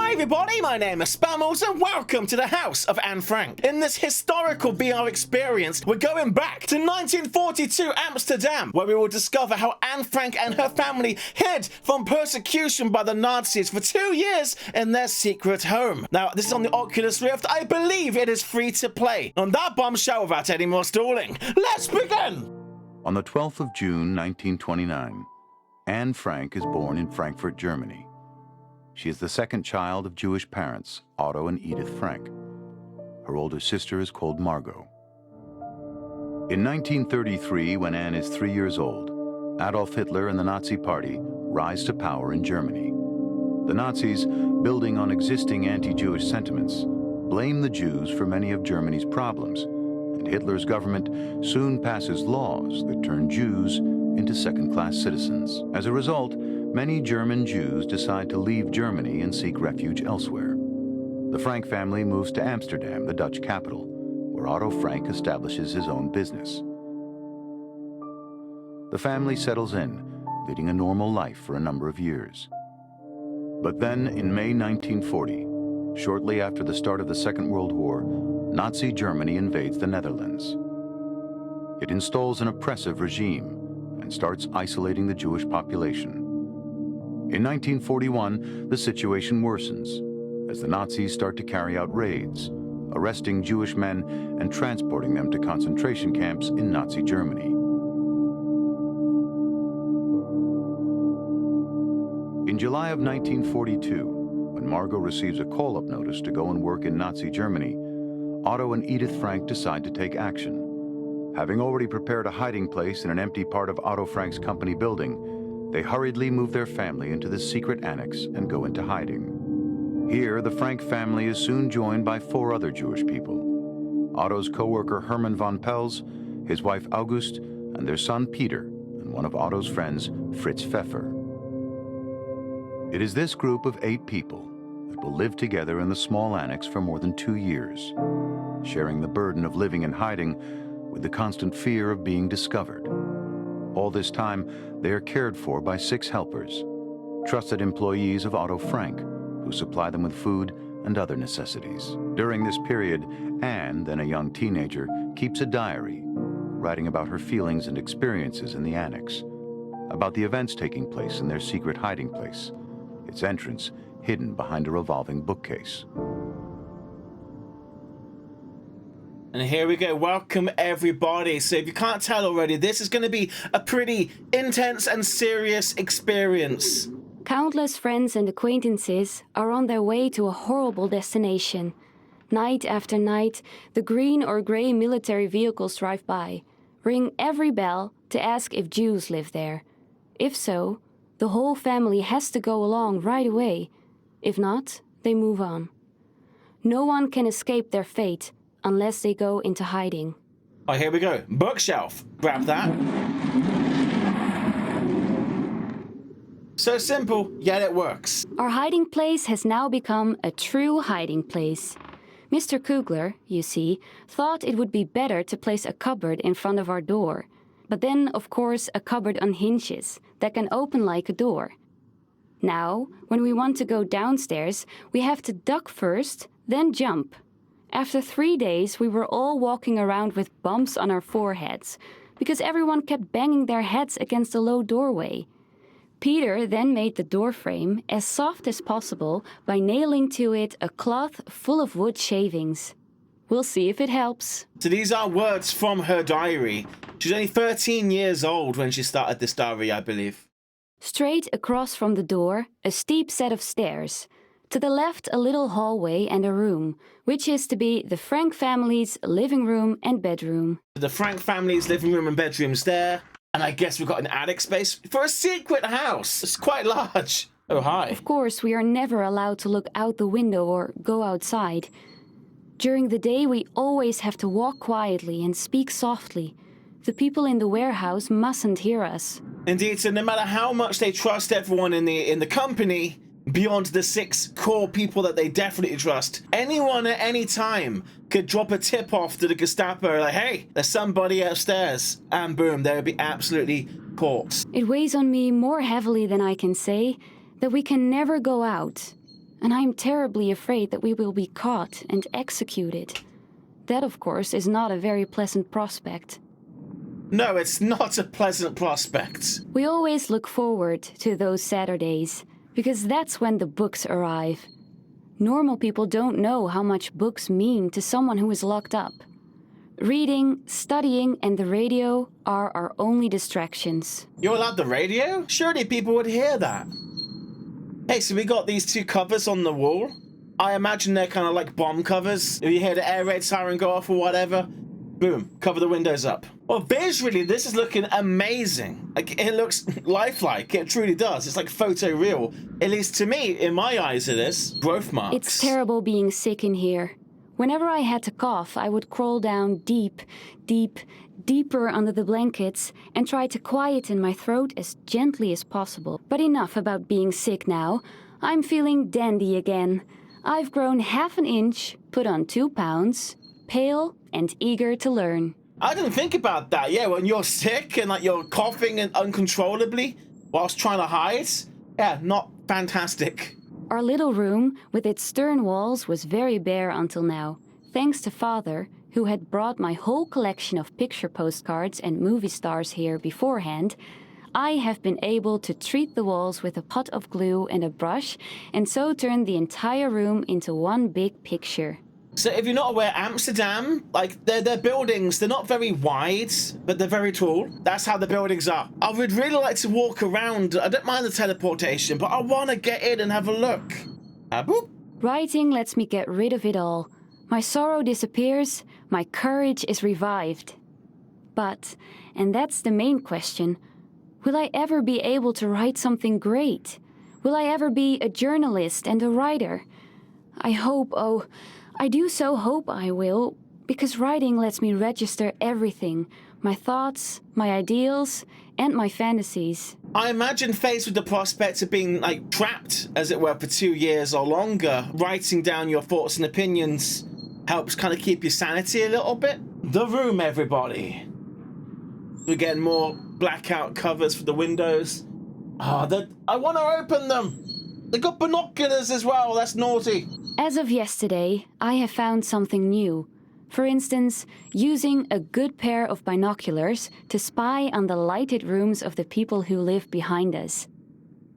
Hi everybody, my name is Spammals and welcome to the house of Anne Frank. In this historical BR experience, we're going back to 1942 Amsterdam, where we will discover how Anne Frank and her family hid from persecution by the Nazis for 2 years in their secret home. Now, this is on the Oculus Rift. I believe it is free to play. On that bombshell, without any more stalling, let's begin! On the 12th of June, 1929, Anne Frank is born in Frankfurt, Germany. She is the second child of Jewish parents, Otto and Edith Frank. Her older sister is called Margot. In 1933, when Anne is 3 years old, Adolf Hitler and the Nazi Party rise to power in Germany. The Nazis, building on existing anti-Jewish sentiments, blame the Jews for many of Germany's problems, and Hitler's government soon passes laws that turn Jews into second-class citizens. As a result, many German Jews decide to leave Germany and seek refuge elsewhere. The Frank family moves to Amsterdam, the Dutch capital, where Otto Frank establishes his own business. The family settles in, leading a normal life for a number of years. But then, in May 1940, shortly after the start of the Second World War, Nazi Germany invades the Netherlands. It installs an oppressive regime and starts isolating the Jewish population. In 1941, the situation worsens as the Nazis start to carry out raids, arresting Jewish men and transporting them to concentration camps in Nazi Germany. In July of 1942, when Margot receives a call-up notice to go and work in Nazi Germany, Otto and Edith Frank decide to take action. Having already prepared a hiding place in an empty part of Otto Frank's company building, they hurriedly move their family into the secret annex and go into hiding. Here, the Frank family is soon joined by 4 other Jewish people: Otto's co-worker Hermann von Pels, his wife August, and their son Peter, and one of Otto's friends, Fritz Pfeffer. It is this group of 8 people that will live together in the small annex for more than 2 years, sharing the burden of living in hiding with the constant fear of being discovered. All this time, they are cared for by 6 helpers, trusted employees of Otto Frank, who supply them with food and other necessities. During this period, Anne, then a young teenager, keeps a diary, writing about her feelings and experiences in the annex, about the events taking place in their secret hiding place, its entrance hidden behind a revolving bookcase. And here we go. Welcome, everybody. So if you can't tell already, this is going to be a pretty intense and serious experience. Countless friends and acquaintances are on their way to a horrible destination. Night after night, the green or gray military vehicles drive by, ring every bell to ask if Jews live there. If so, the whole family has to go along right away. If not, they move on. No one can escape their fate unless they go into hiding. Oh, here we go. Bookshelf. Grab that. So simple, yet it works. Our hiding place has now become a true hiding place. Mr. Kugler, you see, thought it would be better to place a cupboard in front of our door. But then, of course, a cupboard on hinges that can open like a door. Now, when we want to go downstairs, we have to duck first, then jump. After 3 days, we were all walking around with bumps on our foreheads, because everyone kept banging their heads against the low doorway. Peter then made the door frame as soft as possible by nailing to it a cloth full of wood shavings. We'll see if it helps. So these are words from her diary. She's only 13 years old when she started this diary, I believe. Straight across from the door, a steep set of stairs. To the left, a little hallway and a room, which is to be the Frank family's living room and bedroom. The Frank family's living room and bedroom's there. And I guess we've got an attic space for a secret house. It's quite large. Oh, hi. Of course, we are never allowed to look out the window or go outside. During the day, we always have to walk quietly and speak softly. The people in the warehouse mustn't hear us. Indeed, so no matter how much they trust everyone in the company, beyond the 6 core people that they definitely trust, anyone at any time could drop a tip off to the Gestapo, like, hey, there's somebody upstairs, and boom, they would be absolutely caught. It weighs on me more heavily than I can say that we can never go out. and I am terribly afraid that we will be caught and executed. That, of course, is not a very pleasant prospect. No, it's not a pleasant prospect. We always look forward to those Saturdays, because that's when the books arrive. Normal people don't know how much books mean to someone who is locked up. Reading, studying, and the radio are our only distractions. You're allowed the radio? Surely people would hear that. Hey, so we got these two covers on the wall. I imagine they're kind of like bomb covers. If you hear the air raid siren go off or whatever, boom, cover the windows up. Well, visually, this is looking amazing. Like, it looks lifelike. It truly does. It's like photoreal. At least to me, in my eyes, it is. Growth marks. It's terrible being sick in here. Whenever I had to cough, I would crawl down deeper under the blankets and try to quieten my throat as gently as possible. But enough about being sick now. I'm feeling dandy again. I've grown half an inch, put on 2 pounds, pale and eager to learn. I didn't think about that. Yeah, when you're sick and like you're coughing and uncontrollably whilst trying to hide. Yeah, not fantastic. Our little room, with its stern walls, was very bare until now, thanks to Father, who had brought my whole collection of picture postcards and movie stars here beforehand. I have been able to treat the walls with a pot of glue and a brush, and so turn the entire room into one big picture. So if you're not aware, Amsterdam, like, their buildings, they're not very wide, but they're very tall. That's how the buildings are. I would really like to walk around. I don't mind the teleportation, but I want to get in and have a look. Boop. Writing lets me get rid of it all. My sorrow disappears, my courage is revived. But, and that's the main question, will I ever be able to write something great? Will I ever be a journalist and a writer? I hope, oh, I do so hope I will, because writing lets me register everything, my thoughts, my ideals, and my fantasies. I imagine faced with the prospect of being, like, trapped, as it were, for 2 years or longer, writing down your thoughts and opinions helps kind of keep your sanity a little bit. The room, everybody. We're getting more blackout covers for the windows. I want to open them. They got binoculars as well. That's naughty. As of yesterday, I have found something new. For instance, using a good pair of binoculars to spy on the lighted rooms of the people who live behind us.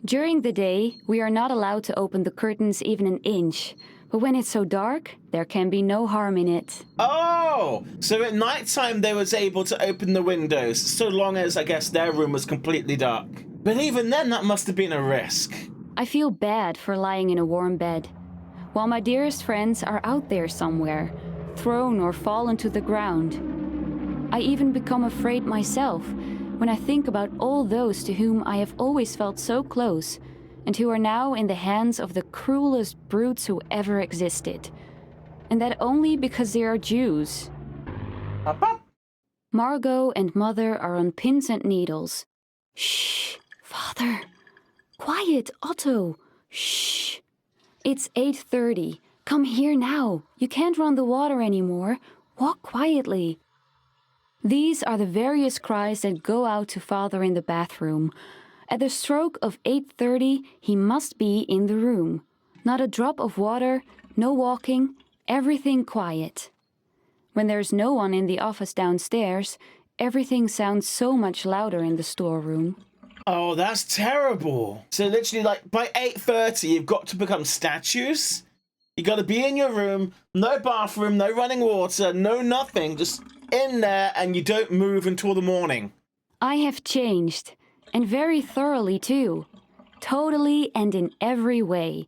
During the day, we are not allowed to open the curtains even an inch, but when it's so dark, there can be no harm in it. Oh, so at nighttime they was able to open the windows, so long as, I guess, their room was completely dark. But even then, that must have been a risk. I feel bad for lying in a warm bed, while my dearest friends are out there somewhere, thrown or fallen to the ground. I even become afraid myself when I think about all those to whom I have always felt so close, and who are now in the hands of the cruelest brutes who ever existed. And that only because they are Jews. Margot and Mother are on pins and needles. Shh, Father. Quiet, Otto. Shh. It's 8:30. Come here now. You can't run the water anymore. Walk quietly. These are the various cries that go out to Father in the bathroom. At the stroke of 8:30, he must be in the room. Not a drop of water, no walking, everything quiet. When there's no one in the office downstairs, everything sounds so much louder in the storeroom. Oh, that's terrible. So literally, like, by 8:30, you've got to become statues. You got to be in your room, no bathroom, no running water, no nothing, just in there, and you don't move until the morning. I have changed, and very thoroughly too. Totally and in every way.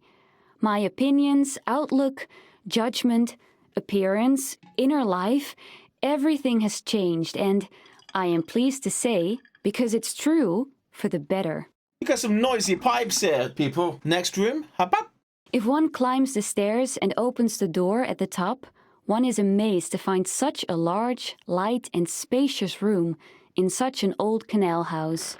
My opinions, outlook, judgment, appearance, inner life, everything has changed, and I am pleased to say, because it's true, for the better. You got some noisy pipes here, people. Next room, hop up. If one climbs the stairs and opens the door at the top, one is amazed to find such a large, light and spacious room in such an old canal house.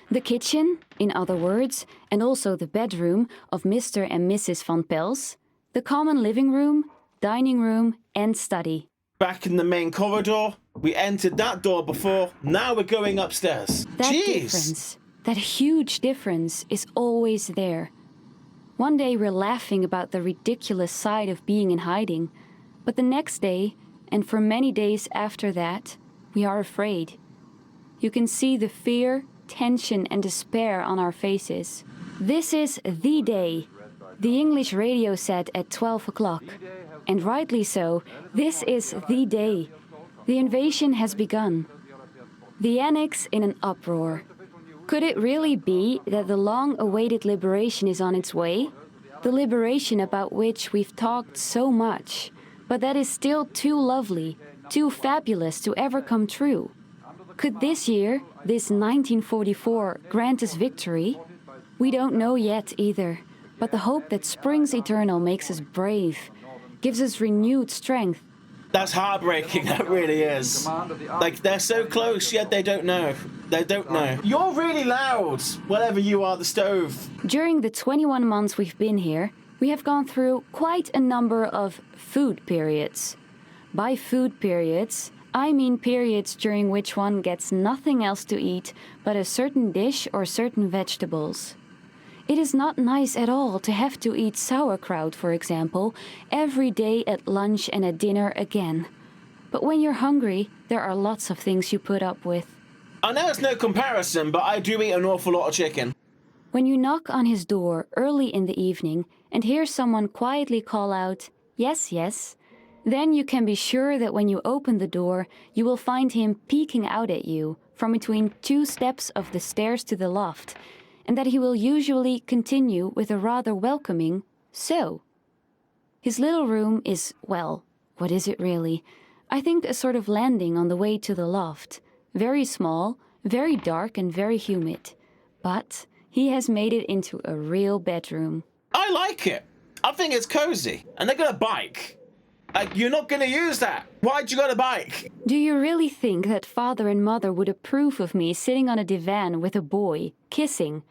The kitchen, in other words, and also the bedroom of Mr. and Mrs. Van Pels, the common living room, dining room and study. Back in the main corridor. We entered that door before. Now we're going upstairs. That Jeez. difference, that huge difference, is always there. One day we're laughing about the ridiculous side of being in hiding, but the next day, and for many days after that, we are afraid. You can see the fear, tension, and despair on our faces. This is the day, the English radio said at 12 o'clock. And rightly so, this is the day. The invasion has begun. The Annex in an uproar. Could it really be that the long-awaited liberation is on its way? The liberation about which we've talked so much, but that is still too lovely, too fabulous to ever come true. Could this year, this 1944, grant us victory? We don't know yet either, but the hope that springs eternal makes us brave, gives us renewed strength. That's heartbreaking, that really is. Like, they're so close, yet they don't know. They don't know. You're really loud, whatever you are, the stove. During the 21 months we've been here, we have gone through quite a number of food periods. By food periods, I mean periods during which one gets nothing else to eat but a certain dish or certain vegetables. It is not nice at all to have to eat sauerkraut, for example, every day at lunch and at dinner again. But when you're hungry, there are lots of things you put up with. I know it's no comparison, but I do eat an awful lot of chicken. When you knock on his door early in the evening and hear someone quietly call out, "Yes, yes," then you can be sure that when you open the door, you will find him peeking out at you from between 2 steps of the stairs to the loft, and that he will usually continue with a rather welcoming "so." His little room is, well, what is it really? I think a sort of landing on the way to the loft. Very small, very dark and very humid. But he has made it into a real bedroom. I like it. I think it's cozy. And they got a bike. You're not going to use that. Why'd you got a bike? Do you really think that father and mother would approve of me sitting on a divan with a boy, kissing?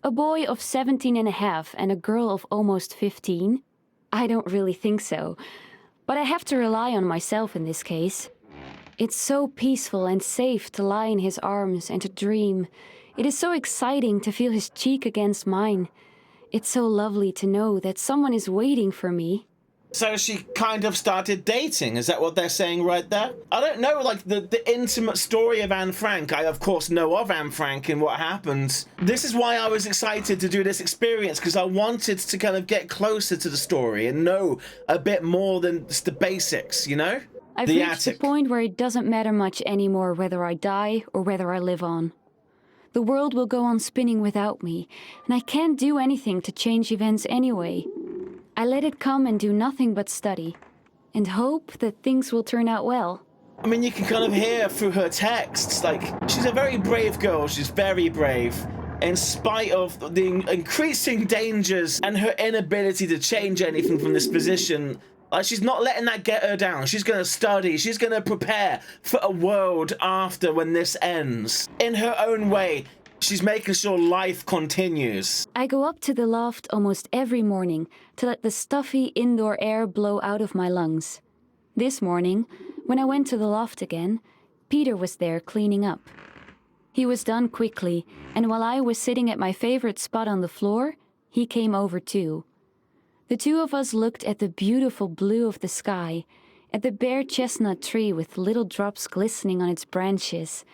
A boy of 17 and a half and a girl of almost 15? I don't really think so. But I have to rely on myself in this case. It's so peaceful and safe to lie in his arms and to dream. It is so exciting to feel his cheek against mine. It's so lovely to know that someone is waiting for me. So she kind of started dating, is that what they're saying right there? I don't know, like, the intimate story of Anne Frank. I, of course, know of Anne Frank and what happened. This is why I was excited to do this experience, because I wanted to kind of get closer to the story and know a bit more than just the basics, you know? I've reached the point where it doesn't matter much anymore whether I die or whether I live on. The world will go on spinning without me, and I can't do anything to change events anyway. I let it come and do nothing but study, and hope that things will turn out well. I mean, you can kind of hear through her texts, like, she's a very brave girl, she's very brave, in spite of the increasing dangers and her inability to change anything from this position. Like, she's not letting that get her down. She's gonna study, she's gonna prepare for a world after when this ends. In her own way, she's making sure life continues. I go up to the loft almost every morning to let the stuffy indoor air blow out of my lungs. This morning, when I went to the loft again, Peter was there cleaning up. He was done quickly, and while I was sitting at my favorite spot on the floor, he came over too. The two of us looked at the beautiful blue of the sky, at the bare chestnut tree with little drops glistening on its branches,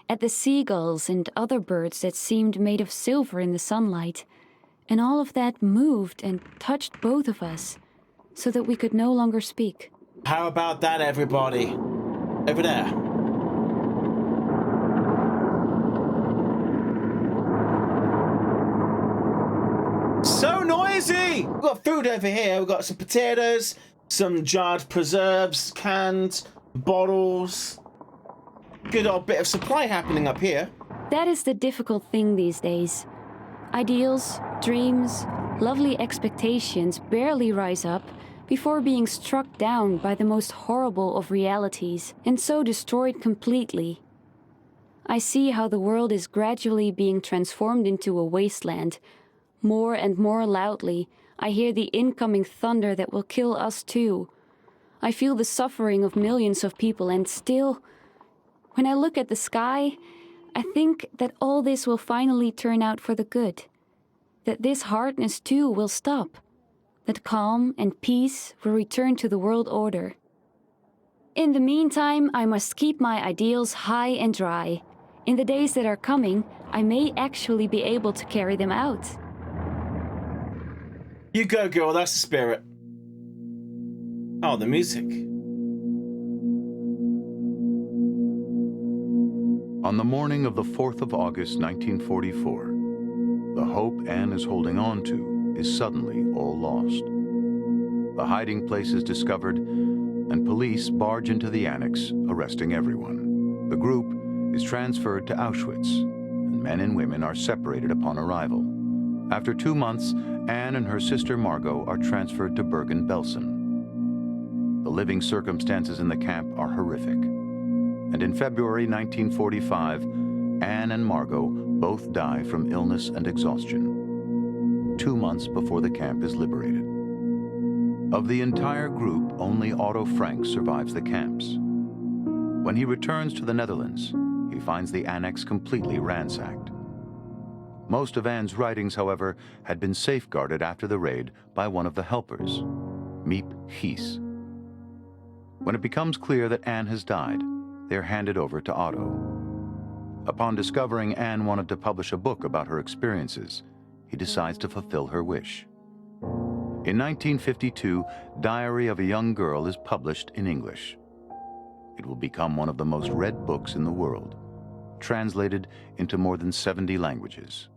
at the seagulls and other birds that seemed made of silver in the sunlight, and all of that moved and touched both of us, so that we could no longer speak. How about that, everybody? Over there. So noisy! We've got food over here. We've got some potatoes, some jarred preserves, canned, bottles. Good old bit of supply happening up here. That is the difficult thing these days. Ideals, dreams, lovely expectations barely rise up before being struck down by the most horrible of realities and so destroyed completely. I see how the world is gradually being transformed into a wasteland. More and more loudly, I hear the incoming thunder that will kill us too. I feel the suffering of millions of people, and still, when I look at the sky, I think that all this will finally turn out for the good. that this hardness too will stop, that calm and peace will return to the world order. In the meantime, I must keep my ideals high and dry. In the days that are coming, I may actually be able to carry them out. You go, girl, that's the spirit. Oh, the music. On the morning of the 4th of August, 1944, the hope Anne is holding on to is suddenly all lost. The hiding place is discovered, and police barge into the Annex, arresting everyone. The group is transferred to Auschwitz, and men and women are separated upon arrival. After 2 months, Anne and her sister Margot are transferred to Bergen-Belsen. The living circumstances in the camp are horrific. And in February 1945, Anne and Margot both die from illness and exhaustion, 2 months before the camp is liberated. Of the entire group, only Otto Frank survives the camps. When he returns to the Netherlands, he finds the Annex completely ransacked. Most of Anne's writings, however, had been safeguarded after the raid by one of the helpers, Miep Gies. When it becomes clear that Anne has died, they are handed over to Otto. Upon discovering Anne wanted to publish a book about her experiences, he decides to fulfill her wish. In 1952, Diary of a Young Girl is published in English. It will become one of the most read books in the world, translated into more than 70 languages.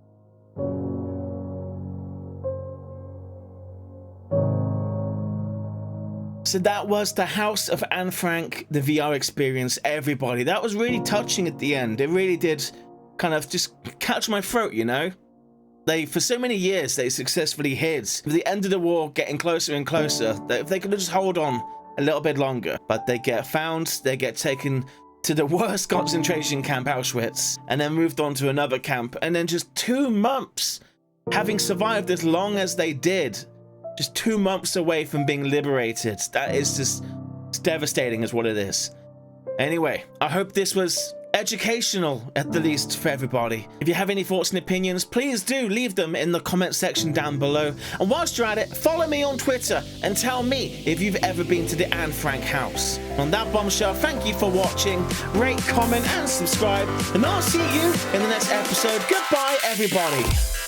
So that was the House of Anne Frank, the VR experience, everybody. That was really touching at the end. It really did kind of just catch my throat, you know? For so many years, they successfully hid. With the end of the war getting closer and closer, if they could just hold on a little bit longer. But they get found, they get taken to the worst concentration camp, Auschwitz, and then moved on to another camp. And then just 2 months, having survived as long as they did, just 2 months away from being liberated. That is just, it's devastating is what it is. Anyway, I hope this was educational at the least for everybody. If you have any thoughts and opinions, please do leave them in the comment section down below. And whilst you're at it, follow me on Twitter and tell me if you've ever been to the Anne Frank house. On that bombshell, thank you for watching. Rate, comment and subscribe, and I'll see you in the next episode. Goodbye everybody.